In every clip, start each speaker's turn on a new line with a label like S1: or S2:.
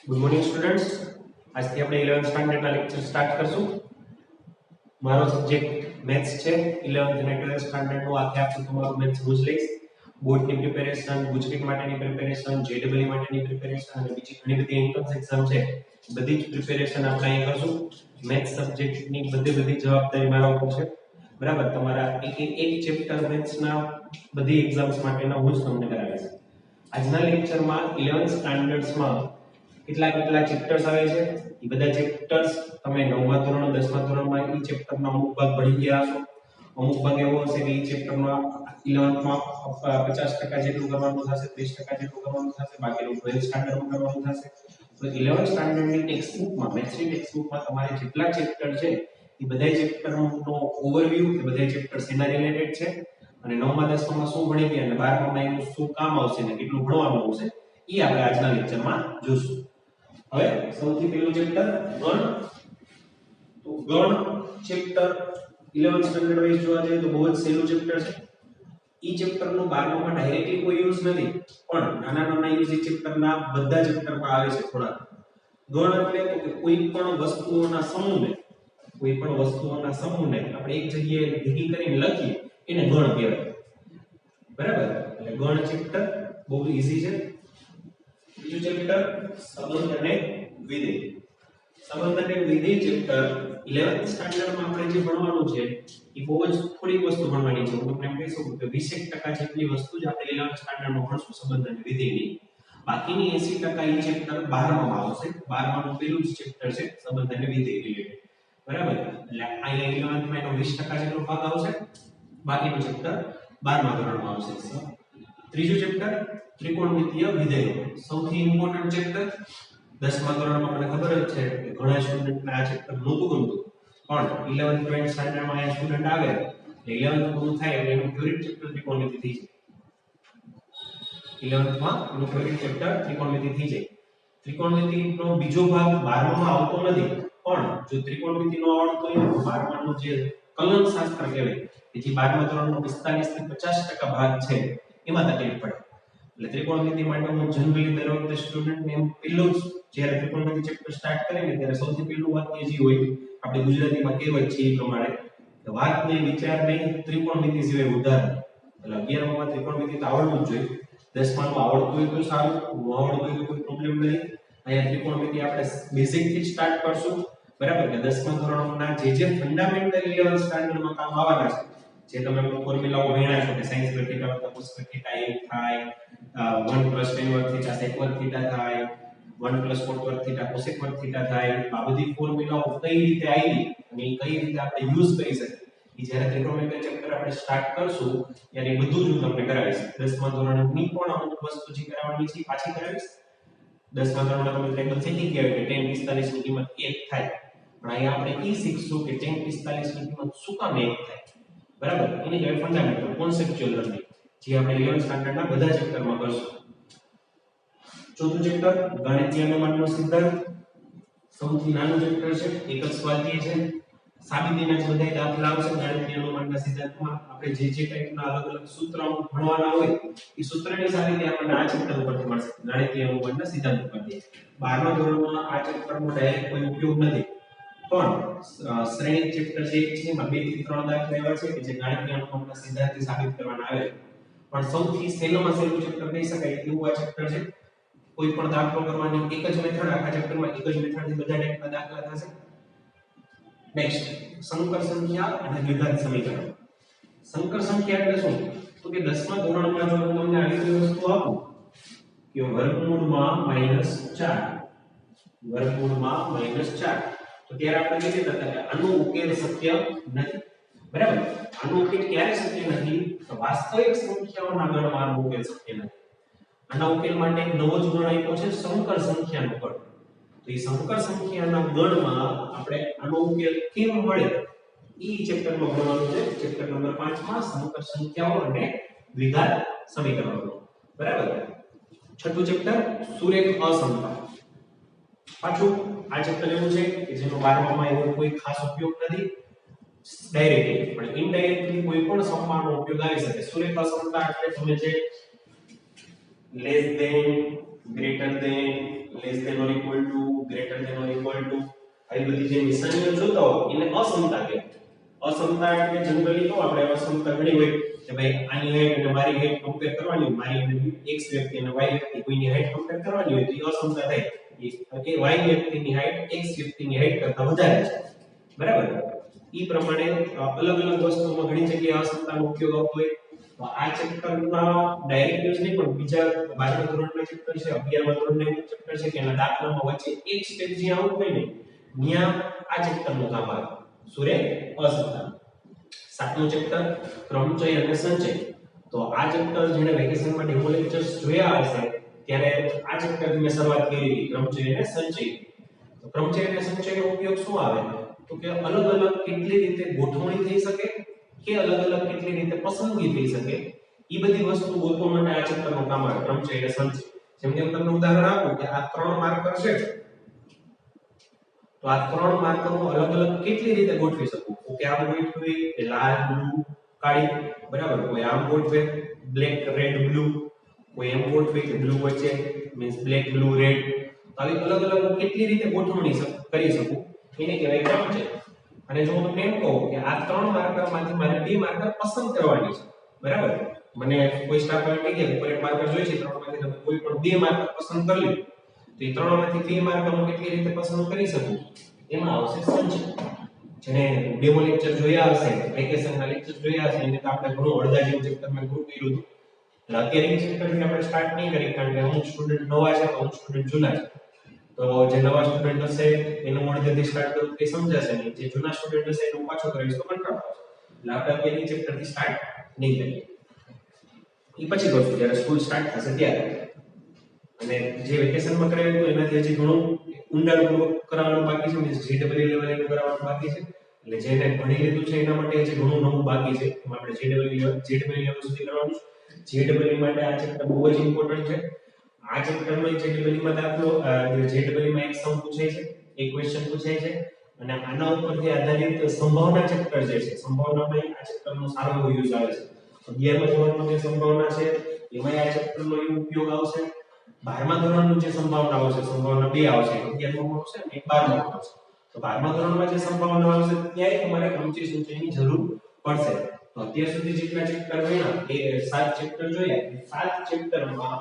S1: Good morning students. आज થી આપણે 11th સ્ટાન્ડર્ડ ના લેક્ચર સ્ટાર્ટ કરશું। મારો સબ્જેક્ટ મેથ્સ છે। 11th અને 12th સ્ટાન્ડર્ડ નું આખે આખું તમારું મેથ્સ હું જ લઈશ। બોર્ડ ની પ્રિપેરેશન, ગુજકેટ માટેની પ્રિપેરેશન, જેડબલ્યુ માટેની પ્રિપેરેશન અને બીજી ઘણી બધી એન્ટ્રન્સ એક્ઝામ છે, બધી જ પ્રિપેરેશન આપણે અહીં કરશું। મેથ્સ સબ્જેક્ટ ની બધી જવાબદારી મારા ઉપર છે, બરાબર। તમારા એક ચેપ્ટર મેથ્સ ના બધી એક્ઝામ્સ માટેના હું જ તમને કરાવીશ। આજના લેક્ચરમાં 11th સ્ટાન્ડર્ડ્સ માં કેટલા ચેપ્ટર્સ આવે છે એ બધા ચેપ્ટર્સ તમે 9મા ધોરણ 10મા ધોરણમાં ઈ ચેપ્ટરના અમુક ભાગ ભણી ગયા છો। અમુક ભાગ એવો હશે કે ઈ ચેપ્ટરમાં 11th માં 50% જેટલું કરવાનું થશે, 30% જેટલું કરવાનું થશે, બાકીનું 12th સ્ટાન્ડર્ડમાં કરવાનું થશે। તો 11th સ્ટાન્ડર્ડની ટેક્સ્ટબુકમાં મેથ્સની ટેક્સ્ટબુકમાં તમારે જેટલા ચેપ્ટર છે એ બધા ચેપ્ટરનો ઓવરવ્યુ, એ બધા ચેપ્ટર શેના રિલેટેડ છે અને 9મા 10મામાં શું ભણી ગયા અને 12મામાં એનું શું કામ આવશે ને કેટલું ભણવાનું આવશે એ આપણે આજના લેક્ચરમાં જોશું। હવે સૌથી પહેલું ચેપ્ટર ગણ। તો ગણ ચેપ્ટર 11th સ્ટાન્ડર્ડ વાઇઝ જોવા જઈએ તો બહુ જ સહેલું ચેપ્ટર છે। ઈ ચેપ્ટર નું 12મામાં ડાયરેક્ટલી કોઈ યુઝ નથી, પણ નાના યુઝ ઈ ચેપ્ટરના બધા ચેપ્ટરમાં આવે છે થોડા। ગણ એટલે તો કે કોઈ પણ વસ્તુઓના સમૂહને આપણે એક જગ્યાએ ભેગી કરીને લખીએ એને ગણ કહેવાય, બરાબર। એટલે ગણ ચેપ્ટર બહુ ઈઝી છે। બીજું ચેપ્ટર સંબંધ અને વિધેય। સંબંધ અને વિધેય ચેપ્ટર 11th સ્ટાન્ડર્ડમાં આપણે જે ભણવાનું છે એ બહુ જ થોડી વસ્તુ ભણવાની છે। હું તમને એમ કહી શકું કે 20% જેટલી વસ્તુ જ આપણે 11th સ્ટાન્ડર્ડમાં ભણશું સંબંધ અને વિધેયની, બાકીની 80% એ ચેપ્ટર 12મામાં આવશે। 12માનું પહેલું જ ચેપ્ટર છે સંબંધ અને વિધેય રિલેટેડ, બરાબર। એટલે અહીંયા 11th માં એનો 20% જેટલો ભાગ આવશે, બાકીનું ચેપ્ટર 12મા ધોરણમાં આવશે। ત્રીજું ચેપ્ટર ત્રિકોણમિતીય વિધેયો, સૌથી ઇમ્પોર્ટન્ટ ચેપ્ટર। 10મા ધોરણમાં મને ખબર જ છે કે ઘણા સ્ટુડન્ટને આ ચેપ્ટર નહોતું ગમતું, પણ 11th 12th સ્ટાન્ડર્ડમાં આ સ્ટુડન્ટ આવે એટલે 11th પૂરું થાય એટલે એનું ફેવરિટ ચેપ્ટર ત્રિકોણમિતિ થઈ જાય। 11th માં એનું ફેવરિટ ચેપ્ટર ત્રિકોણમિતિ થઈ જાય। ત્રિકોણમિતિનો બીજો ભાગ 12મામાં આવતો નથી, પણ જો ત્રિકોણમિતિ નો આવડતો હોય તો 12માનું જે કલન શાસ્ત્ર કહેવાય કે જે 12મા ધોરણનો 45 થી 50% ભાગ છે એમાં તકલીફ પડે। એટલે ત્રિકોણમિતિ માટે હું જનરલી દર વખતે સ્ટુડન્ટને એમ પહેલું જ જ્યારે ત્રિકોણમિતિ ચેપ્ટર સ્ટાર્ટ કરે ને ત્યારે સૌથી પહેલું વાક્ય જે હોય આપણે ગુજરાતીમાં કહેવત છે એ પ્રમાણે કે વાત નહીં, વિચાર નહીં, ત્રિકોણમિતિ સિવાય ઉદાહરણ। એટલે 11મામાં ત્રિકોણમિતિ તો આવડવું જ જોઈએ। 10માનું આવડતું હોય તો સારું, ન આવડતું હોય તો કોઈ પ્રોબ્લેમ નહીં। અહીંયા ત્રિકોણમિતિ આપણે બેઝિક થી સ્ટાર્ટ કરશું, બરાબર। કે 10મા ધોરણના જે ફંડામેન્ટલ 11th સ્ટાન્ડર્ડમાં કામ આવવાના છે, જે તમે ફોર્મ્યુલાઓ ભણ્યા છો કે sin square theta + cos square theta એ થાય, 1 + tan વર્ગ થીટા sec વર્ગ થીટા થાય, 1 + cot વર્ગ થીટા cosec વર્ગ થીટા થાય। આ બધી ફોર્મ્યુલાઓ કઈ રીતે આવી અને કઈ રીતે આપણે યુઝ કરી શકીએ એ જ્યારે ત્રિકોણમિતિ ચેપ્ટર આપણે સ્ટાર્ટ કરશું ત્યારે બધું જ હું તમને કરાવીશ। 10મા ધોરણની પણ અમુક વસ્તુ જે કરાવવાની છે પાછી કરાવીશ। 10મા ધોરણમાં તમે ટેબલ શીખી ગયા કે tan 45 ની કિંમત 1 થાય, પણ અહીંયા આપણે એ શીખશું કે tan 45 ની કિંમત શું કામ 1 થાય, બરાબર। એની કહેવાય ફંડામેન્ટલ કોન્સેપ્ચ્યુઅલ લર્નિંગ, જે આપણે 11th સ્ટાન્ડર્ડના બધા ચેપ્ટરમાં કરશું। ચોથું ચેપ્ટર ગણિતીય અનુમાનનો સિદ્ધાંત, સૌથી નાનું ચેપ્ટર છે, એક જ સ્વાધ્યાય છે। સાબિતીના જ બધા દાખલા આવશે ગણિતીય અનુમાનના સિદ્ધાંતમાં। આપણે જે ટાઈપના અલગ સૂત્રો ભણવાના હોય એ સૂત્રની સાબિતી આપણને આ ચેપ્ટર ઉપરથી મળશે, ગણિતીય અનુમાનના સિદ્ધાંત ઉપરથી। 12મા ધોરણમાં આ ચેપ્ટરનો ડાયરેક્ટ કોઈ ઉપયોગ નથી, પણ શ્રેણિક ચેપ્ટર જે છે એમાં 2 થી 3 દાખલા એવા છે કે જે ગણિતીય અનુમાનના સિદ્ધાંતથી સાબિત કરવાના આવે છે। પણ સૌથી સહેલામાં સહેલું ચેપ્ટર કહી શકાય એવું આ ચેપ્ટર છે। કોઈ પણ દાખલો કરવાની એક જ મેથડ, આખા ચેપ્ટરમાં એક જ મેથડથી બધા ટાઈપના દાખલા થશે। નેક્સ્ટ સંકર સંખ્યા અને દ્વિઘાત સમીકરણ। સંકર સંખ્યા એટલે શું? તો કે 10મા ધોરણમાં જો હું તમને આવી કોઈ વસ્તુ આપું કે વર્ગમૂળમાં -4 તો ત્યારે આપણે કહીએ હતા કે આનો ઉકેલ શક્ય નથી, બરાબર। આનો ઉકેલ ક્યારે શક્ય નથી? તો વાસ્તવિક સંખ્યાઓના ગણમાં આનો ઉકેલ શક્ય નથી। આના ઉકેલ માટે એક નવો જ ગણ આપ્યો છે, સંકર સંખ્યાનો ગણ। તો એ સંકર સંખ્યાના ગણમાં આપણે આનો ઉકેલ કેમ મળે ઈ ચેપ્ટરમાં ભણવાનું છે, ચેપ્ટર નંબર 5 માં સંકર સંખ્યાઓ અને દ્વિઘાત સમીકરણો, બરાબર। છઠ્ઠું ચેપ્ટર સુરેખ અસમતા। પાછું આ ચેપ્ટર એવું છે કે જેનો 12મામાં એવો કોઈ ખાસ ઉપયોગ નથી ડાયરેક્ટલી, પણ ઇનડાયરેક્ટલી કોઈ પણ સંખ્યાનો ઉપયોગ આવી શકે। સુરેખ અસમતા એટલે તમે જે less than, greater than, less than or equal to, greater than or equal to, આવી બધી જે નિશાનીઓ જોતા હોય એને અસમતા કહેવાય. અસમતા એટલે જનરલી કહો આપણે અસમતા ઘણી હોય કે ભાઈ આની હાઈટ અને મારી હાઈટ કમ્પેર કરવાની હોય, મારી અને x વ્યક્તિ અને y વ્યક્તિ કોઈની હાઈટ કમ્પેર કરવાની હોય તો એ અસમતા થાય કે y વ્યક્તિની હાઈટ x વ્યક્તિની હાઈટ કરતા વધારે છે. બરાબર? ઈ પ્રમાણે અલગ અલગ વસ્તુઓમાં ઘણી જગ્યાએ અસમતાનો ઉપયોગ આવતો હોય. તો આ ચેપ્ટરમાં ડાયરેક્ટ યુઝ નહીં પણ બીજા 12મા ધોરણના ચેપ્ટર છે, 11મા ધોરણના ચેપ્ટર છે કે એના દાખલામાં વચ્ચે એક સ્ટેપ જે આવતું હોય ને ત્યાં આ ચેપ્ટરનું કામ આવે. શું રે? અસમતા. 7મું ચેપ્ટર ક્રમચય અને સંચય. તો આ ચેપ્ટર જેને વેકેશનમાં ડેમો લેક્ચર્સ જોયા હશે ત્યારે આ ચેપ્ટરની મેં શરૂઆત કરી હતી, ક્રમચય અને સંચય. તો ક્રમચય અને સંચયનો ઉપયોગ શું આવે તો કે અલગ અલગ કેટલી રીતે ગોઠવણી થઈ શકે કે અલગ અલગ કેટલી રીતે પસંદગી થઈ શકે ઈ બધી વસ્તુ ગોતવા માટે આ ચેપ્ટરનું કામ આવે, ક્રમચય અને સંચય. જેમ કે હું તમને ઉદાહરણ આપું કે આ 3 માર્કર છે તો આ 3 માર્કરનો અલગ અલગ કેટલી રીતે ગોઠવી શકું? કે આમ ગોઠવી કે લાલ બ્લુ કાળી, બરાબર? કોઈ આમ ગોઠવે બ્લેક રેડ બ્લુ, કોઈ એમ ગોઠવે કે બ્લુ વચ્ચે મીન્સ બ્લેક બ્લુ રેડ. આવી અલગ અલગ કેટલી રીતે ગોઠવણી કરી શકું એને કહેવાય ક્રમચય. અને જો હું તમને એમ કહું કે આ 3 માર્કરમાંથી મારે 2 માર્કર પસંદ કરવાની છે, બરાબર? મને કોઈ સ્ટાફ કહે કે ઉપર એક માર્કર જોઈએ છે, 3માંથી તમે કોઈ પણ 2 માર્કર પસંદ કરી લો તો એ 3માંથી 2 માર્કર હું કેટલી રીતે પસંદ કરી શકું એમાં આવશે સંચય. જેને ડેમો લેક્ચર જોયા હશે, વેકેશનના લેક્ચર જોયા હશે એને તો આપણે ઘણું અડધા જેવું ચેપ્ટર મેં પૂરું કર્યું હતું. એટલે અત્યારે એ ચેપ્ટરને આપણે સ્ટાર્ટ નહીં કરી કારણ કે અમુક સ્ટુડન્ટ નવા છે, અમુક સ્ટુડન્ટ જૂના છે. તો જે નવા સ્ટુડન્ટ હશે એનું અડધેથી સ્ટાર્ટ કરું કે સમજાશે નહીં, જે જૂના સ્ટુડન્ટ હશે એનું પાછો કરીશ તો કંટાળો આવશે. એટલે આપણે અત્યારે એ ચેપ્ટરથી સ્ટાર્ટ નહીં કરીએ, એ પછી કરશું જ્યારે સ્કૂલ સ્ટાર્ટ થશે ત્યારે. અને જે વેકેશનમાં કરાવ્યું હતું એનાથી હજી ઘણું ઊંડાણપૂર્વક કરાવવાનું બાકી છે, મીન્સ JEE લેવલ એનું કરાવવાનું બાકી છે. એટલે જેને ભણી લીધું છે એના માટે હજી ઘણું નવું બાકી છે. એમાં આપણે JEE લેવલ સુધી કરવાનું છે. JEE માટે આ ચેપ્ટર બહુ જ ઇમ્પોર્ટન્ટ છે. આ ચેપ્ટરમાં JEE માં દાખલો JEE માં એક સમ પૂછાય છે, એક ક્વેશ્ચન પૂછાય છે અને આના ઉપરથી આધારિત સંભાવના ચેપ્ટર જે છે, સંભાવનામાં આ ચેપ્ટરનો સારો એવો યુઝ આવે છે. 11મા ધોરણમાં જે સંભાવના છે એમાં આ ચેપ્ટરનો ઉપયોગ આવશે. 12મા ધોરણનું જે સંભાવના આવશે, સંભાવના 2 આવશે, 11મા આવશે અને 12મા આવશે. તો 12મા ધોરણમાં જે સંભાવના આવશે ત્યાં તમારે ક્રમચય સંચયની જરૂર પડશે. તો અત્યાર સુધી જેટલા ચેપ્ટર ભણ્યા એ 7 ચેપ્ટર જોયા. 7 ચેપ્ટરમાં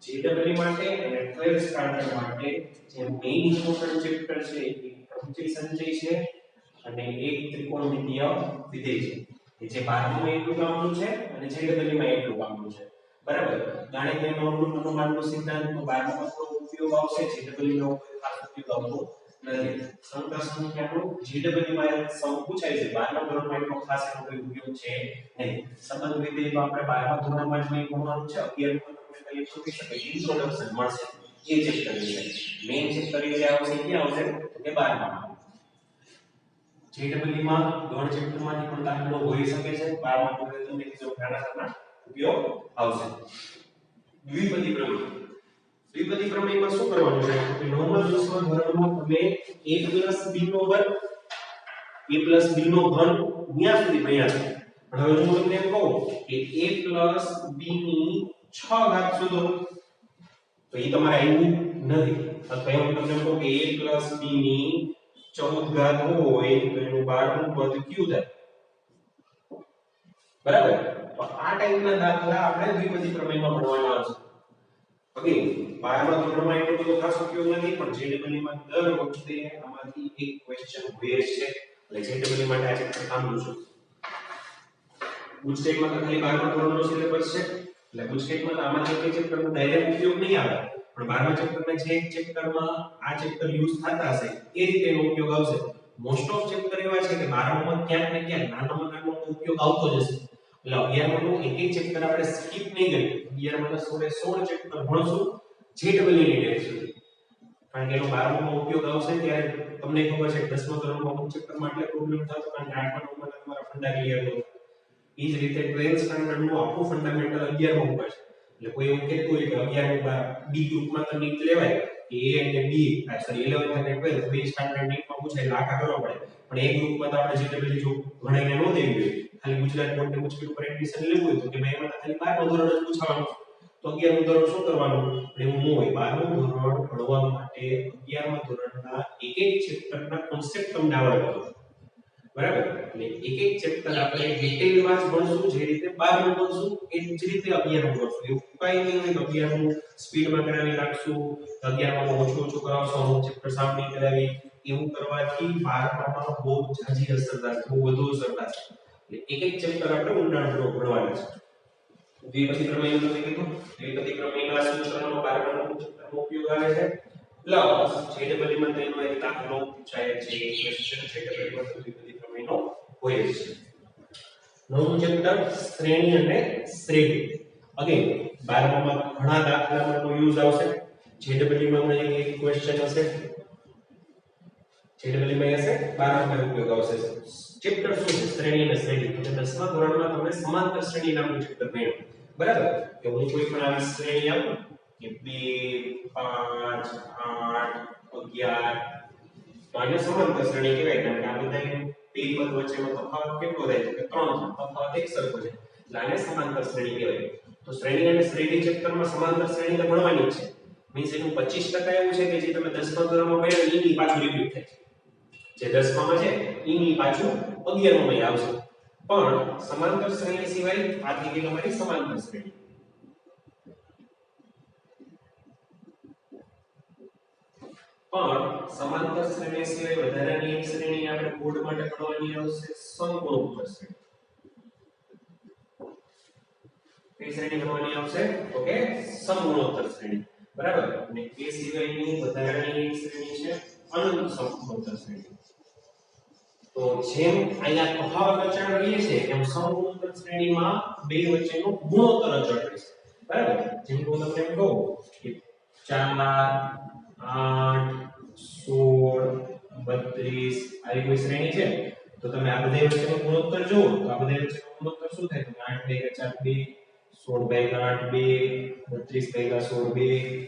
S1: JEE માટે અને 12th સ્ટાન્ડર્ડ માટે જે મેઈન ઇમ્પોર્ટન્ટ ચેપ્ટર છે એ ક્રમચય સંચય છે અને એક ત્રિકોણમિતીય વિધેય છે. એ જે 12માં એટલું કામનું છે અને JEE માં એટલું કામનું છે. બરાબર? ગાણિતિક અનુમાનનો સિદ્ધાંત તો 12માં થોડો ઉપયોગ આવશે, JEE નો કોઈ ખાસ ઉપયોગ આવતો નથી. સંકર સંખ્યાનો JEE માં સમ પૂછાય છે, 12મા ધોરણમાં એટલો ખાસ એનો કોઈ ઉપયોગ છે નહીં. સંબંધ વિધેય તો આપણે 12મા ધોરણમાં જ નહીં ભણવાનું છે. 11મા તમને ખાલી પૂછી શકે ઇન્ટ્રોડક્શન મળશે એ ચેપ્ટર છે. મેઈન ચેપ્ટર જે આવશે એ આવશે તો કે 12મા. JEE માં ગણ ચેપ્ટરમાંથી પણ દાખલો હોઈ શકે છે. 12મા ધોરણે તમને કીધું ઘણા ઉપયોગ આવશે. દ્વિપદી પ્રમેય. દ્વિપદી પ્રમેયમાં શું કરવાનું છે કે 9મા 10મા ધોરણમાં તમે a + b નો વર્ગ a + b નો ઘન ન્યા સુધી ભણ્યા છે. પણ હવે હું તમને એમ કહું કે a + b ની 6 ઘાત શોધો તો એ તમારે આવ્યું નથી. અથવા હું તમને કહું કે a + b ની 14 ઘાત હોય તો એનું 12મું પદ કયું થાય? બરાબર? તો આ ટાઈપના દાખલા આપણે દ્વિપદી પ્રમેયમાં ભણવાના છે. ઓકે, 12મા ધોરણમાં એટલો બધો ખાસ ઉપયોગ નથી પણ JEE માં દર વખતે આમાંથી એક ક્વેશ્ચન હોય છે. એટલે JEE માટે આ ચેપ્ટર કામનું છે. ગુજકેટમાં તો ખાલી 12મા ધોરણનો સિલેબસ છે. એટલે ગુજકેટમાં તો આમાંથી એક ચેપ્ટરનો ડાયરેક્ટ ઉપયોગ નહીં આવે. પણ 12મા ચેપ્ટરના જે એક ચેપ્ટરમાં આ ચેપ્ટર યુઝ થતા હશે એ રીતે એનો ઉપયોગ આવશે. મોસ્ટ ઓફ ચેપ્ટર એવા છે કે 12માં ક્યાંક ને ક્યાંક નાનામાં નાનો ઉપયોગ આવતો જ હશે. એટલે 11માનું એક એક ચેપ્ટર આપણે સ્કીપ નહીં કરીએ. 11માના 16 ચેપ્ટર ભણશું JEE ની ટેસ્ટ સુધી. કારણ કે એનો 12મામાં ઉપયોગ આવશે ત્યારે તમને ખબર છે કે 10મા ધોરણમાં અમુક ચેપ્ટરમાં એટલે પ્રોબ્લેમ થતો કારણ કે 8મા 9મા તમારા ફંડા ક્લિયર હતો. એ જ રીતે 12th સ્ટાન્ડર્ડનું આખું ફંડામેન્ટલ 11માં ઉપર છે. એટલે કોઈ એવું કહેતું હોય કે 11માં બી ગ્રુપમાં તો નીટ લેવાય કે A અને B સોરી 11th અને 12th બે સ્ટાન્ડર્ડ નીટમાં પૂછાય એટલે આખા કરવા પડે. પણ એક ગ્રુપમાં તો આપણે JEE જો ભણાઈને ન દેવી જોઈએ. ખાલી ગુજરાત બોર્ડને મુશ્કેલ ઉપર એડમિશન લેવું હોય તો કે ભાઈ એમાં ખાલી 12મા ધોરણ જ પૂછવાનું. તો 11મું ધોરણ શું કરવાનું એવું ન હોય 12મું ધોરણ ભણવા માટે 11મા ધોરણના એક એક ચેપ્ટરના કોન્સેપ્ટ તમને આવડવા જોઈએ બરાબર એટલે એક એક ચેપ્ટર આપણે ડિટેલમાં જ ભણશું જે રીતે 12મું ભણશું એ જ રીતે 11મું ભણશું એવું કાઈ નહીં હોય કે 11મું સ્પીડમાં કરાવી નાખશું 11મામાં ઓછું ઓછું કરાવશું અમુક ચેપ્ટર સામે કરાવી એવું કરવાથી 12મામાં બહુ ઝાઝી અસર થશે બહુ વધુ અસર થશે એટલે એક એક ચેપ્ટર આપણે ઊંડાણપૂર્વક ભણવાના છે દ્વિપદી પ્રમેય તમે કીધું દ્વિપદી પ્રમેયના સૂત્રનો 12માનો ચેપ્ટરનો ઉપયોગ આવે છે પ્લસ જેડબલઈમાં તેનો એક દાખલો પૂછાય છે ક્વેશ્ચન જેડબલઈમાં દ્વિપદી પ્રમેયનો હોય છે નવમું ચેપ્ટર શ્રેણી અને શ્રેણી અગેન 12મામાં ઘણા દાખલાનો યુઝ આવશે જેડબલઈમાં એક ક્વેશ્ચન હશે જેડબલઈમાં હશે 12મામાં ઉપયોગ આવશે ચેપ્ટર શું છે શ્રેણી અને શ્રેણી તો 10મા ધોરણમાં તમે સમાંતર શ્રેણી નામનું ચેપ્ટર ભણ્યો બરાબર કે હું કોઈ પણ આવી શ્રેણી આપું કે 2 5 8 11 તો આને સમાંતર શ્રેણી કહેવાય કારણ કે આ બધા બે પદ વચ્ચેનો તફાવત કેટલો થાય છે કે 3 તફાવત એક સરખો છે એટલે આને સમાંતર શ્રેણી કહેવાય તો શ્રેણી અને શ્રેણી ચેપ્ટરમાં સમાંતર શ્રેણી તો ભણવાની જ છે મીન્સ એનું 25% એવું છે કે જે તમે 10મા ધોરણમાં ભણ્યા એની પાછું રિપીટ થાય છે જે 10મામાં છે એની પાછું 11મામાં આવશે પણ સમાંતર શ્રેણી સિવાય આ થઈ ગઈ તમારી સમાંતર શ્રેણી પણ સમાંતર શ્રેણી સિવાય વધારાની એક શ્રેણી આપણે બોર્ડ માટે ભણવાની આવશે સમગુણોત્તર શ્રેણી કઈ શ્રેણી ભણવાની આવશે ઓકે સમગુણોત્તર શ્રેણી બરાબર અને એ સિવાયની વધારાની એક શ્રેણી છે અનંત સમગુણોત્તર શ્રેણી તો જેમ અહીંયા તફાવત અચળ રહે છે એમ સમગુણોત્તર શ્રેણીમાં બે વચ્ચેનો ગુણોત્તર અચળ રહેશે બરાબર જેમ હું તમને એમ કહું કે 4 8 16 32 આવી કોઈ શ્રેણી છે તો તમે આ બધા વચ્ચેનો ગુણોત્તર જુઓ તો આ બધા વચ્ચેનો ગુણોત્તર શું થાય તો 8 × 4 2 16 × 8 2 32 × 16 2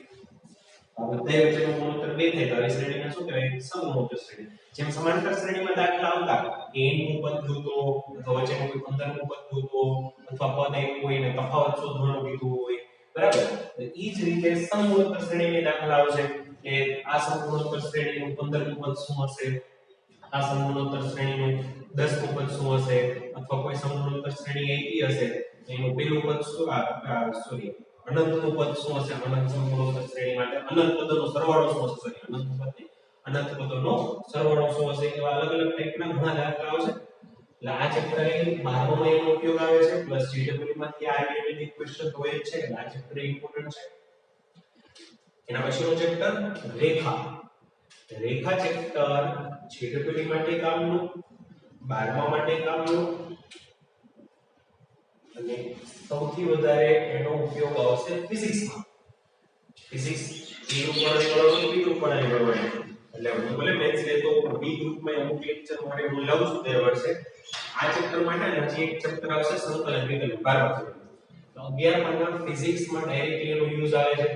S1: આ બધા વચ્ચેનો ગુણોત્તર 2 થાય તો આવી શ્રેણીને શું કહેવાય સમગુણોત્તર શ્રેણી જેમ સમાંતર શ્રેણીમાં દાખલા આવતા કે n નું પદ જોતો અથવા વચ્ચેનો કોઈ 15 નું પદ જોતો અથવા પદ આપ્યું હોય ને તફાવત શોધવાનું કીધું હોય બરાબર તો ઈ જ રીતે સમગુણોત્તર શ્રેણીના દાખલા આવશે કે આ સમગુણોત્તર શ્રેણીનું 15 નું પદ શું હશે આ સમગુણોત્તર શ્રેણીનું 10 નું પદ શું હશે અથવા કોઈ સમગુણોત્તર શ્રેણી આપી હશે તો એનું પહેલું પદ શું સોરી અનંતનું પદ શું હશે અનંત સમગુણોત્તર શ્રેણી માટે અનંત પદોનો સરવાળો શું હશે સોરી અનંત પદ અનંત પદોનો સરવાળો શું હશે એવા અલગ અલગ ટાઈપના ઘણા દાખલા આવશે એટલે આ ચેપ્ટર એ 12માં એનો ઉપયોગ આવે છે પ્લસ જીડબ્લ્યુ માંથી આ રિલેટેડ ક્વેશ્ચન હોય છે એટલે આ ચેપ્ટર ઇમ્પોર્ટન્ટ છે એના પછીનો ચેપ્ટર રેખા રેખા ચેપ્ટર જીડબ્લ્યુ માટે કામનું 12માં માટે કામનું અને સૌથી વધારે એનો ઉપયોગ આવશે ફિઝિક્સમાં ફિઝિક્સ એ ગ્રુપ વાળા ભણવાનું બી ગ્રુપ વાળા ભણવાનું એટલે હું ભલે મેથ્સ લેતો બી ગ્રુપમાં અમુક લેક્ચર માટે હું લઉં છું દર વર્ષે આ ચેપ્ટર માટે હજી એક ચેપ્ટર આવશે સંકલન વિકલન 12 તો 11માં ફિઝિક્સમાં ડાયરેક્ટલી એનો યુઝ આવે છે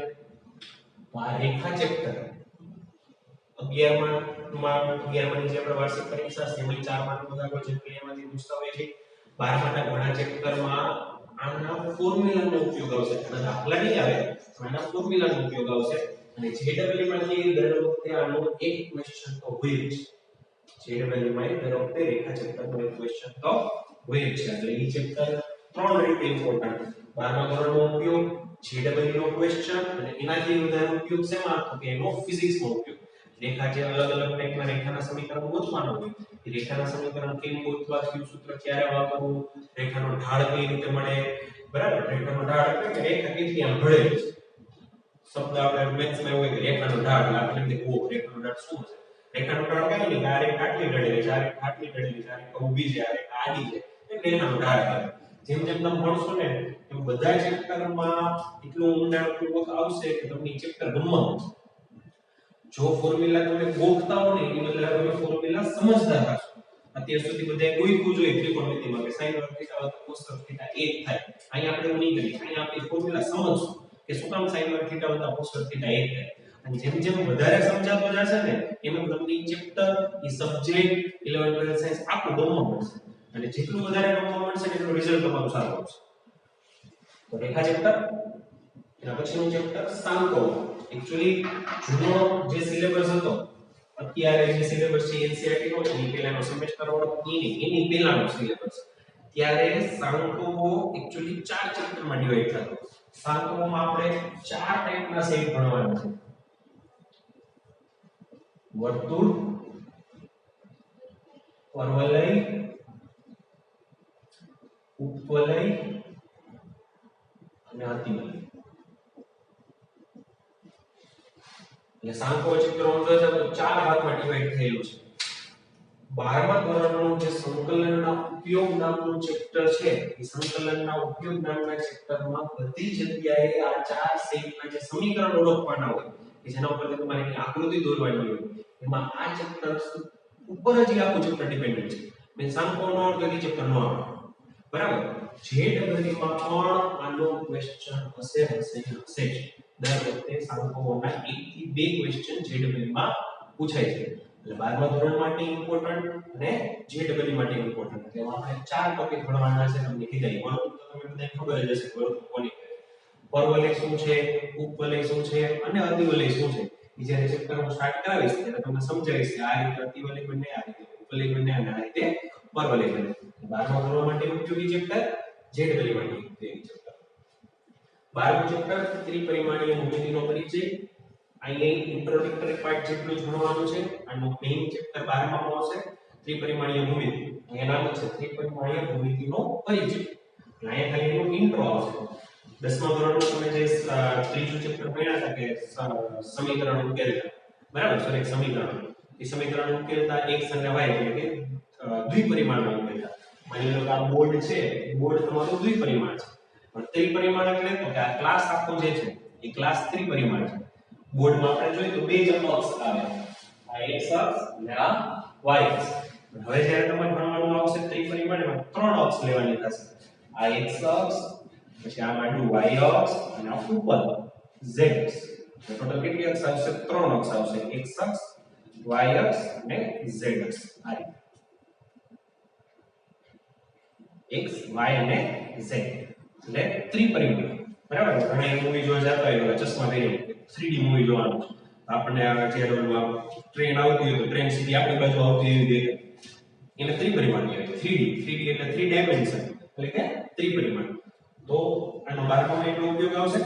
S1: તો આ રેખા ચેપ્ટર 11માં જે આપણે વાર્ષિક પરીક્ષા છે એમાં 4 માર્ક બધા કોઈ ચેપ્ટર એમાંથી પૂછતા હોય છે 12માના ઘણા ચેપ્ટરમાં આના ફોર્મ્યુલાનો ઉપયોગ આવશે આના દાખલા નહીં આવે આના ફોર્મ્યુલાનો ઉપયોગ આવશે અને જેડબલ્યુ માંથી દર વખતે આનો એક ક્વેશ્ચન તો હોય જ જેડબલ્યુ માં દર વખતે રેખા ચેપ્ટરનો એક ક્વેશ્ચન તો હોય જ છે એટલે એ ચેપ્ટર ત્રણ રીતે ઇમ્પોર્ટન્ટ 12મા ધોરણનો ઉપયોગ જેડબલ્યુ નો ક્વેશ્ચન અને એનાથી વધારે ઉપયોગ શેમાં તો કે એનો ફિઝિક્સનો ઉપયોગ રેખા જે અલગ અલગ ટાઈપના રેખાના સમીકરણ ગોતવાનો હોય એ રેખાના સમીકરણ કેમ ગોતવા કયું સૂત્ર ક્યારે વાપરવું રેખાનો ઢાળ કઈ રીતે મળે બરાબર રેખાનો ઢાળ એટલે કે રેખા કેટલી આમ ઢળેલી છે શબ્દ આપણે મેથ્સમાં એવું કે રેખાનો ઢાળ આપણે એમ કે ઓ રેખાનો ઢાળ શું છે રેખાનો ઢાળ કઈ નહીં કે આ રેખા આટલી ઢળેલી છે આ રેખા આટલી ઢળેલી છે આ રેખા ઊભી છે આ રેખા આડી છે એટલે રેખાનો ઢાળ કહેવાય જેમ જેમ તમે ભણશો ને એમ બધા ચેપ્ટરમાં એટલું ઊંડાણપૂર્વક આવશે કે તમને ચેપ્ટર ગમવાનું જો ફોર્મ્યુલા તમે ગોખતા હો ને એની બદલે તમે ફોર્મ્યુલા સમજતા થશો અત્યાર સુધી બધાએ ગોખ્યું જોઈએ ત્રિકોણમિતિમાં કે sin વર્ગ થીટા વત્તા cos વર્ગ થીટા 1 થાય અહીંયા આપણે એવું નહીં કરીએ અહીંયા આપણે ફોર્મ્યુલા સમજશું કે શું કામ sin વર્ગ થીટા વત્તા cos વર્ગ થીટા 1 થાય અને જેમ જેમ વધારે સમજાતો જશે ને એમ તમને ઈ ચેપ્ટર ઈ સબ્જેક્ટ 11 12 સાયન્સ આખું ગમવા મળશે અને જેટલું વધારે ગમવા મળશે એટલું રિઝલ્ટ તમારું સારું આવશે તો રેખા ચેપ્ટર એના પછીનું ચેપ્ટર સાંકો. એક્ચ્યુઅલી જૂનો જે સિલેબસ હતો, અત્યારે જે સિલેબસ છે એનસીઈઆરટી નો એની પહેલાનો સેમેસ્ટર વાળો એની પહેલાનો સિલેબસ, ત્યારે સાંકો એક્ચ્યુઅલી 4 ચેપ્ટરમાં ડિવાઈડ થતો. સાંકોમાં આપણે 4 ટાઈપના સેટ ભણવાના છે: વર્તુળ, પરવલય, ઉપવલય અને અતિવલય. એટલે સાંકો ચેપ્ટર ઓન છે તો 4 ભાગમાં ડિવાઈડ થયેલું છે. 12મા ધોરણનું જે સંકલનના ઉપયોગ નામનું ચેપ્ટર છે, એ સંકલનના ઉપયોગ નામના ચેપ્ટરમાં બધી જગ્યાએ આ 4 સેટના જે સમીકરણ ઓળખવાના હોય, કે જેના ઉપર તમારે આકૃતિ દોરવાની હોય, એમાં આ ચેપ્ટર ઉપર જ આખું ચેપ્ટર ડિપેન્ડન્ટ છે. મેં સાંકોનો અર્થ કદી ચેપ્ટર નો આવે, બરાબર. જે ડબલઈમાં પણ આનો ક્વેશ્ચન હશે જ. દર વખતે સાંકોના 1 થી 2 ક્વેશ્ચન જેડબલઈમાં પૂછાય છે. એટલે 12મા ધોરણ માટે ઇમ્પોર્ટન્ટ અને જેડબલઈ માટે ઇમ્પોર્ટન્ટ. એટલે આપણે 4 ટોપિક ભણવાના છે. તમને કીધા વર્તુળ તો તમને બધાને ખબર જ હશે, વર્તુળ કોની કહેવાય, પરવલય શું છે, ઉપવલય શું છે અને અતિવલય શું છે. એ જ્યારે ચેપ્ટર હું સ્ટાર્ટ કરાવીશ ત્યારે તમને સમજાવીશ કે આ રીતે અતિવલય બને, આ રીતે ઉપવલય બને અને આ રીતે પરવલય બને. 12મા ધોરણ માટે ઉપયોગી ચેપ્ટર, જેડબલઈ માટે ઉપયોગી ચેપ્ટર. 12મું ચેપ્ટર ત્રિપરિમાણીય ભૂમિતિનો પરિચય. અહીંયા ઇન્ટ્રોડક્ટરી પાર્ટ જેટલું જ ભણવાનું છે. આનું મેઇન ચેપ્ટર 12માં આવશે, ત્રિપરિમાણીય ભૂમિતિ. એના નામ છે ત્રિપરિમાણીય ભૂમિતિનો પરિચય. અહીંયા ખાલી એનો ઇન્ટ્રો આવશે. 10મા ધોરણમાં તમે જે ત્રીજું ચેપ્ટર ભણ્યા હતા કે સમીકરણ ઉકેલતા, બરાબર, સોરી સમીકરણ. એ સમીકરણ ઉકેલતા x અને y એટલે કે દ્વિપરિમાણમાં ઉકેલતા. માની લો કે આ બોર્ડ છે, બોર્ડ તમારું દ્વિપરિમાણ છે. પણ ત્રિપરિમાણ એટલે તો કે આ ક્લાસ આખો જે છે એ ક્લાસ ત્રિપરિમાણ છે. બોર્ડમાં આપણે જોઈએ તો બે જ અક્ષ આવે, આ x અક્ષ અને આ y અક્ષ. હવે જ્યારે તમારે ભણવાનું આવશે ત્રિપરિમાણમાં 3 અક્ષ લેવાની થશે. આ x અક્ષ, પછી આ માંડું y અક્ષ અને આ ઉપર z અક્ષ. ટોટલ કેટલી અક્ષ આવશે? 3 અક્ષ આવશે, x અક્ષ, y અક્ષ અને z અક્ષ. આ રીતે x y અને z એટલે ત્રિપરિમાણ, બરાબર. ઘણા મૂવી જોવા જતા હોય ચશ્મા પહેરીને 3D મૂવી જોવાનું છે, આપણને જ્યારે ટ્રેન આવતી હોય તો ટ્રેન સીધી આપણી બાજુ આવતી એવી દેખાય, એને ત્રિપરિમાણ કહેવાય. 3D એટલે 3 ડાયમેન્શન એટલે કે ત્રિપરિમાણ. તો આનો 12માં એટલો ઉપયોગ આવશે.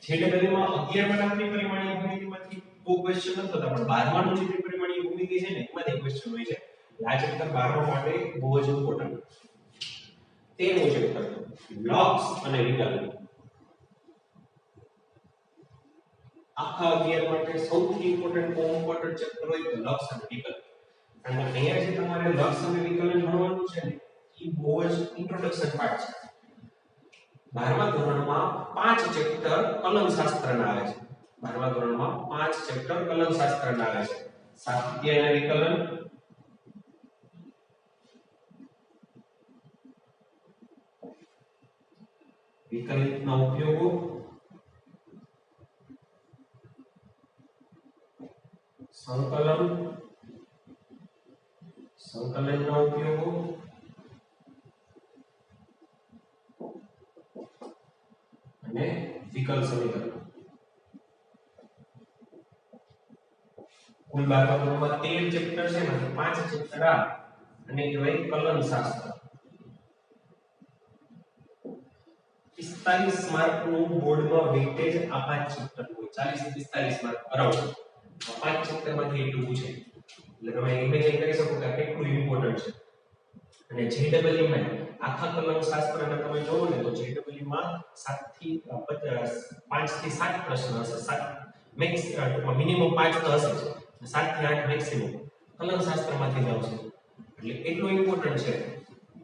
S1: જેડબલઈમાં 11માં ત્રિપરિમાણીય ભૂમિતિમાંથી બહુ ક્વેશ્ચન નથી થતા, પણ 12માનું જે ત્રિપરિમાણીય ભૂમિતિ છે ને એમાંથી ક્વેશ્ચન હોય છે. આ ચેપ્ટર 12મા માટે બહુ જ ઇમ્પોર્ટન્ટ. 13મું ચેપ્ટર લક્ષ અને વિકલન. આખા 11 માટે સૌથી ઇમ્પોર્ટન્ટ ચેપ્ટર હોય તો લક્ષ અને વિકલન. અને અહીંયા જે તમારે લક્ષ અને વિકલન ભણવાનું છે ને એ બહુ જ ઇન્ટ્રોડક્શન પાર્ટ છે. 12મા ધોરણમાં 5 ચેપ્ટર કલનશાસ્ત્રના આવે છે. 12મા ધોરણમાં 5 ચેપ્ટર કલનશાસ્ત્રના આવે છે. સાતત્ય અને વિકલન, વિકલિતના ઉપયોગો, સંકલનના ઉપયોગો અને વિકલ સમીકરણ. કુલ 12મા ધોરણમાં 13 ચેપ્ટર છે, એમાંથી 5 ચેપ્ટર આ અને કહેવાય કલનશાસ્ત્ર. 45 માર્કનું બોર્ડમાં વેઇટેજ આ 5 ચેપ્ટર હોય, 40 થી 45 માર્ક અરાઉન્ડ. આ 5 ચેપ્ટરમાંથી એટલું પૂછે, એટલે તમે ઇમેજિન કરી શકો કે કેટલું ઇમ્પોર્ટન્ટ છે. અને જેડબલઈમાં આખા કલનશાસ્ત્રના તમે જોવો ને તો જેડબલઈમાં 5 થી 7 પ્રશ્ન હશે. 7 મેક્સ, મિનિમમ 5 તો હશે, 7 થી 8 મેક્સિમમ કલનશાસ્ત્રમાંથી જ આવશે. એટલે એટલું ઇમ્પોર્ટન્ટ છે.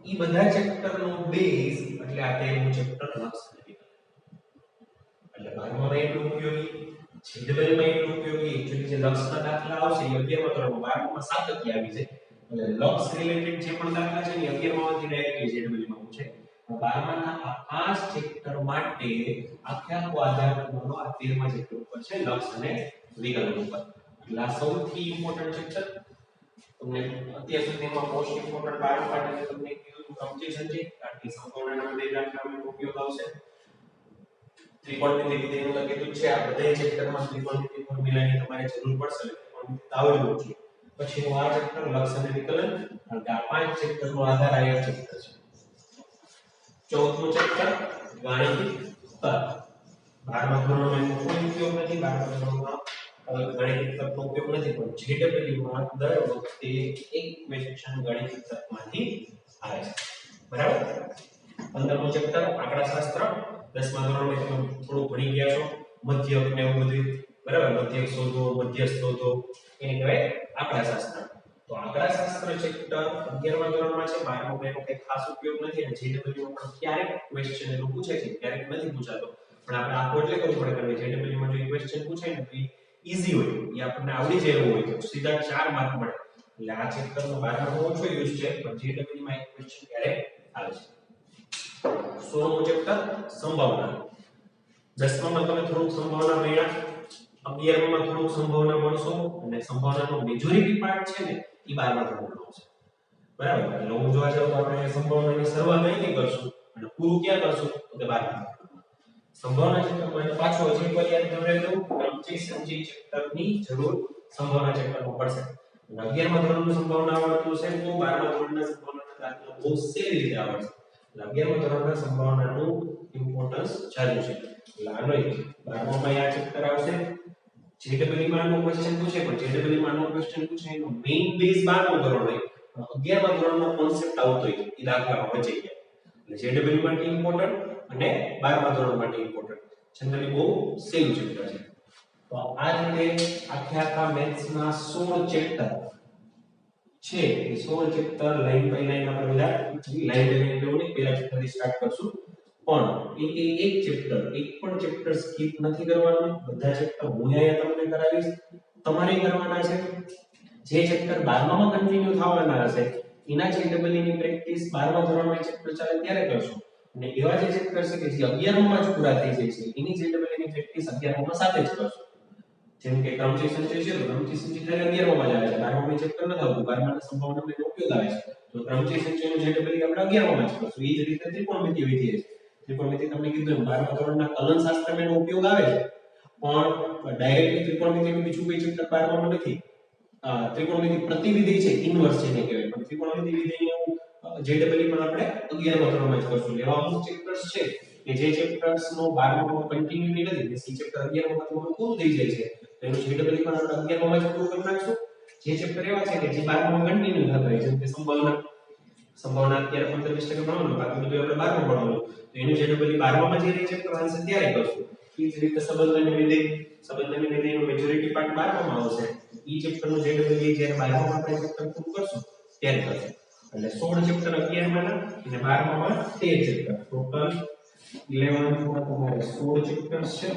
S1: ઈ બધા ચેપ્ટરનો બેઝ એટલે આ 13મું ચેપ્ટર લક્ષ અને વિકલન. એટલે 12માં એટલું ઉપયોગી, જેડબલઈમાં એટલું ઉપયોગી. એક્ચ્યુઅલી જે લક્ષના દાખલા આવશે એ 11મા ધોરણમાં, 12માં સાતત્ય આવી જાય. એટલે લક્ષ રિલેટેડ જે પણ દાખલા છે ને 11મામાંથી ડાયરેક્ટલી જેડબલઈમાં પૂછે. 12માના આ 5 ચેપ્ટર માટે આખો આધાર કરવાનો આ 13મા ચેપ્ટર ઉપર છે, લક્ષ અને વિકલન ઉપર. એટલે આ સૌથી ઇમ્પોર્ટન્ટ ચેપ્ટર. તમને અત્યાર સુધીમાં મોસ્ટ ઇમ્પોર્ટન્ટ 12 માટે તમને કીધું સમજી સંજય, કારણ કે સંપૂર્ણ બે દાખલાનો ઉપયોગ આવશે. ત્રિકોણમિતિ વિધેયનું તો કીધું છે આ બધા ચેપ્ટરમાં ત્રિકોણમિતિ ફોર્મ્યુલાની તમારે જરૂર પડશે ત્રિકોણમિતિ આવડવું જોઈએ પછીનું આ ચેપ્ટર લક્ષ અને વિકલન કારણ કે આ પાંચ ચેપ્ટરનો આધાર આ એક ચેપ્ટર છે 14મું ચેપ્ટર ગાણિતિક તર્ક 12મા ધોરણમાં એનો કોઈ ઉપયોગ નથી 12મા ધોરણમાં ગાણિતિક તર્કનો ઉપયોગ નથી પણ જેડબલ્યુ માં દર વખતે એક ક્વેશ્ચન ગાણિતિક તર્કમાંથી આવે છે બરાબર 15મું ચેપ્ટર આંકડાશાસ્ત્ર 10મા ધોરણમાં તમે થોડું ભણી ગયા છો મધ્યક ને એવું બધું બરાબર મધ્યક શોધો મધ્યસ્થ શોધો એને કહેવાય આંકડાશાસ્ત્ર તો આંકડાશાસ્ત્ર ચેપ્ટર 11મા ધોરણમાં છે 12મા એનો કંઈ ખાસ ઉપયોગ નથી અને જેડબલ્યુ માં ક્યારેક ક્વેશ્ચન એનું પૂછે છે ક્યારેક નથી પૂછાતો પણ આપણે આખો એટલે કરવું પડે કારણ કે જેડબલ્યુ માં જો ક્વેશ્ચન પૂછાય ને તો ઈઝી હોય એ આપણને આવડી જાય એવું હોય તો સીધા 4 માર્ક મળે એટલે આ ચેપ્ટરનો 12મા ઓછો યુઝ છે પણ જેડબલ્યુ માં એક ક્વેશ્ચન ક્યારેક આવે છે 16મું ચેપ્ટર સંભાવના 10મામાં તમે થોડુંક સંભાવના ભણ્યા 11મામાં થોડુંક સંભાવના ભણશો અને સંભાવનાનો મેજોરિટી પાર્ટ છે ને એ 12મા ધોરણનો છે બરાબર એટલે હું જોવા જાઉં તો આપણે સંભાવનાની શરૂઆત અહીંથી કરશું અને પૂરું ક્યાં કરશું તો કે 12મા સંભાવના ચેપ્ટરમાં પાછો હજી એકવાર યાદ કરાવી દઉં ક્રમચય સંચય ચેપ્ટરની જરૂર સંભાવના ચેપ્ટરમાં પડશે 11મા ધોરણનું સંભાવના આવડતું છે તો 12મા ધોરણના સંભાવનાના દાખલા બહુ સહેલી રીતે આવડશે 11મા ધોરણના સંભાવનાનું ઇમ્પોર્ટન્સ જાજુ છે એટલે આનો 12મામાં આ ચેપ્ટર આવશે જેડબલ્યુ માં નો ક્વેશ્ચન પૂછે પણ જેડબલ્યુ માં નો ક્વેશ્ચન પૂછે એનો મેઈન બેઝ 12મું ધોરણ હોય 11મા ધોરણનો કોન્સેપ્ટ આવતો હોય એ દાખલામાં વચાઈ ગયા એટલે જેડબલ્યુ માટે ઇમ્પોર્ટન્ટ અને 12મા ધોરણ માટે ઇમ્પોર્ટન્ટ જનરલી બહુ સહેલું ચેપ્ટર છે તો આ રીતે આખા મેથ્સના 16 ચેપ્ટર છે એ 16 ચેપ્ટર લાઈન બાય લાઈન આપણે બધા લાઈન બાય લાઈન લેવું નહીં પહેલા ચેપ્ટરથી સ્ટાર્ટ કરશું પણ એક ચેપ્ટર એક પણ ચેપ્ટર સ્કીપ નથી કરવાનું બધા ચેપ્ટર હું અહીંયા તમને કરાવીશ તમારે કરવાના છે જે ચેપ્ટર 12મામાં કન્ટિન્યુ થવાના હશે એના જેડબલ્યુ ની પ્રેક્ટિસ 12મા ધોરણમાં ચેપ્ટર ચાલે ત્યારે કરશું અને એવા જે ચેપ્ટર છે કે જે 11મામાં જ પૂરા થઈ જાય છે એની જેડબલ્યુ ની પ્રેક્ટિસ 11મામાં સાથે જ કરશું જેમ કે ક્રમચય સંચય છે તો ક્રમચય સંચય ત્યારે 11મામાં જ આવે છે 12મામાં ચેપ્ટર નથી આવતું 12માના સંભાવનાનો ઉપયોગ આવે છે તો ક્રમચય સંચયનો જેડબલ્યુ આપણે 11મામાં જ કરશું એ જ રીતે ત્રિકોણમિતિ વિધેય છે ત્રિકોણમિતિ તમને કીધું એમ 12મા ધોરણના કલન શાસ્ત્રનો ઉપયોગ આવે છે પણ ડાયરેક્ટલી ત્રિકોણમિતિનું બીજું કોઈ ચેપ્ટર 12મામાં નથી ત્રિકોણમિતિ પ્રતિવિધિ છે ઇન્વર્સ જેને કહેવાય પણ ત્રિકોણમિતિ વિધેયનું જેડબલ્યુ પણ આપણે 11મા ધોરણમાં જ કરશું એવા અમુક ચેપ્ટર્સ છે કે જે ચેપ્ટર્સ નો 12મામાં કન્ટિન્યુટી નથી કે સી ચેપ્ટર 11મામાં થોડું પૂરું થઈ જાય છે તો એનું જેડબલ્યુ પણ આપણે 11મામાં જ પૂરું કરી નાખશું જે ચેપ્ટર એવા છે કે જે 12મામાં કન્ટિન્યુ થતા હોય જેમ કે સંભાવના અત્યારે 15-20% ભણવાનું બાકી બધું આપણે 12માં ભણવાનું તો એનું જેડબલ્યુ 12મામાં જે ચેપ્ટર આવશે ત્યારે કરશું એ જ રીતે સંબંધ અને વિધેયનું મેજોરિટી પાર્ટ 12મામાં આવશે એ ચેપ્ટરનું જેડબલ્યુ જ્યારે 12મામાં આપણે ચેપ્ટર પૂરું કરશું ત્યારે કરશું એટલે 16 ચેપ્ટર 11માના અને 12મામાં 13 ચેપ્ટર ટોટલ 11માં તમારે 16 ચેપ્ટર્સ છે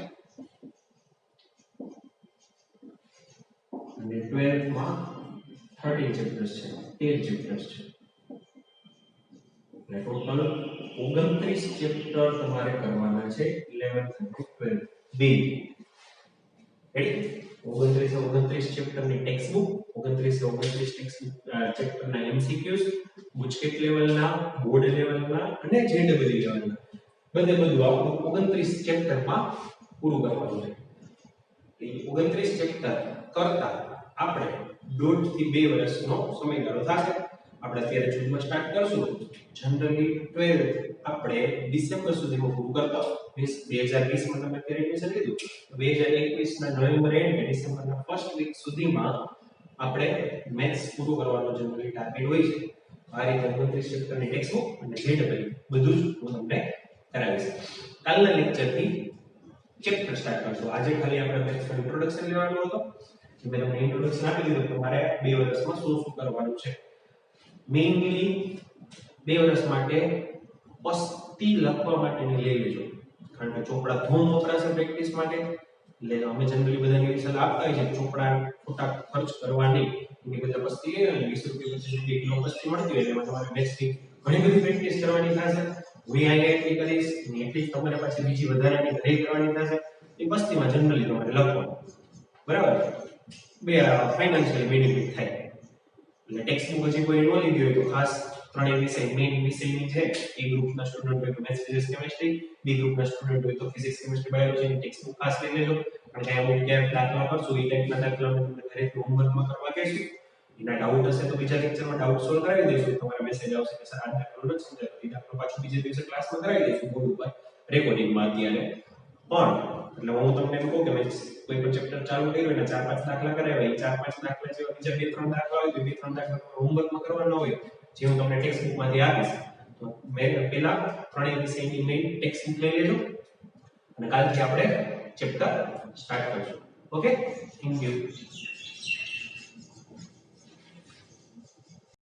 S1: અને 12માં 13 ચેપ્ટર્સ છે 13 ચેપ્ટર્સ છે એટલે ટોટલ 29 ચેપ્ટર તમારે કરવાના છે 11th અને 12th બે રેડી 29 ચેપ્ટરની ટેક્સ્ટ બુક 29 ટેક્સ્ટ ચેપ્ટરના એમસીક્યુઝ ગુજકેટ લેવલના બોર્ડ લેવલના અને જેડબલ્યુ લેવલના બધું આપણું 29 ચેપ્ટરમાં પૂરું કરવાનું છે એ 29 ચેપ્ટર કરતા આપણે 1.5 થી 2 વર્ષનો સમયગાળો થશે આપણે અત્યારે જૂનમાં સ્ટાર્ટ કરશું જનરલી 12 આપણે ડિસેમ્બર સુધીમાં પૂરું કરતા હોય 2020 માં તમે અત્યારે એડમિશન લીધું 2021 ના નવેમ્બર એન્ડ કે ડિસેમ્બરના ફર્સ્ટ વીક સુધીમાં આપણે મેથ્સ પૂરું કરવાનો જનરલી ટાર્ગેટ હોય છે આ રીતે 29 ચેપ્ટરની ટેક્સ્ટ બુક અને જેડબલ્યુ બધું જ હું તમને કરાવીશ કાલના લેક્ચરથી ચેપ્ટર સ્ટાર્ટ કરશું આજે ખાલી આપણે મેથ્સનું ઇન્ટ્રોડક્શન લેવાનું હતું જે મેં તમને ઇન્ટ્રોડક્શન આપી દીધું તમારે 2 વર્ષમાં શું કરવાનું છે મેઇનલી 2 વર્ષ માટે પસ્તી લખવા માટેની લઈ લેજો કારણ કે ચોપડા ધૂમ વપરાશે પ્રેક્ટિસ માટે એટલે અમે જનરલી બધાને એવી સલાહ આપતા હોય છે ચોપડા ખોટા ખર્ચ કરવા નહીં એની બદલે પસ્તી લઈ અને 20 રૂપિયા 25 રૂપિયા કિલો પસ્તી મળતી હોય એટલે તમારે મેથ્સની ઘણી બધી પ્રેક્ટિસ કરવાની થશે હું અહીંયા એટલી કરીશ અને એટલી જ તમારે પાછી બીજી વધારાની ઘરે કરવાની થશે એ પસ્તીમાં જનરલી તમારે લખવાનું બરાબર બે ફાઇનાન્શિયલ બેનિફિટ થાય એટલે ટેક્સ્ટ બુક હજી કોઈ ન લીધી હોય તો ખાસ ત્રણેય વિષય મેઇન વિષયની છે એ ગ્રુપના સ્ટુડન્ટ હોય તો મેથ્સ ફિઝિક્સ કેમેસ્ટ્રી, બી ગ્રુપના સ્ટુડન્ટ હોય તો physics chemistry biology text book ખાસ લઈ લેજો કારણ કે અમુક ક્યાંક દાખલા કરશું એ ટાઈપના દાખલા તમને ઘરેથી હોમવર્કમાં કરવા કહેશું. એના ડાઉટ હશે તો બીજા લેક્ચરમાં ડાઉટ સોલ્વ કરાવી દઈશું. તમારા મેસેજ આવશે કે સર આ દાખલો નથી સમજાતો એ દાખલો પાછું બીજે દિવસે ક્લાસમાં કરાવી દઈશું બોર્ડ ઉપર રેકોર્ડિંગમાં અત્યારે. પણ એટલે હું તમને એમ કહું કે મેં કોઈ પણ ચેપ્ટર ચાલુ કર્યું અને 4-5 દાખલા કરાવ્યા એ 4-5 દાખલા જેવા બીજા 2-3 દાખલા હોય તો 2-3 દાખલા હોમવર્કમાં કરવાના હોય જે હું તમને ટેક્સ્ટ બુકમાંથી આપીશ. તો મેં પહેલા ત્રણેય વિષયની મેઇન ટેક્સ્ટ બુક લઈ લેજો અને કાલથી આપણે ચેપ્ટર સ્ટાર્ટ કરશું. Okay, thank you.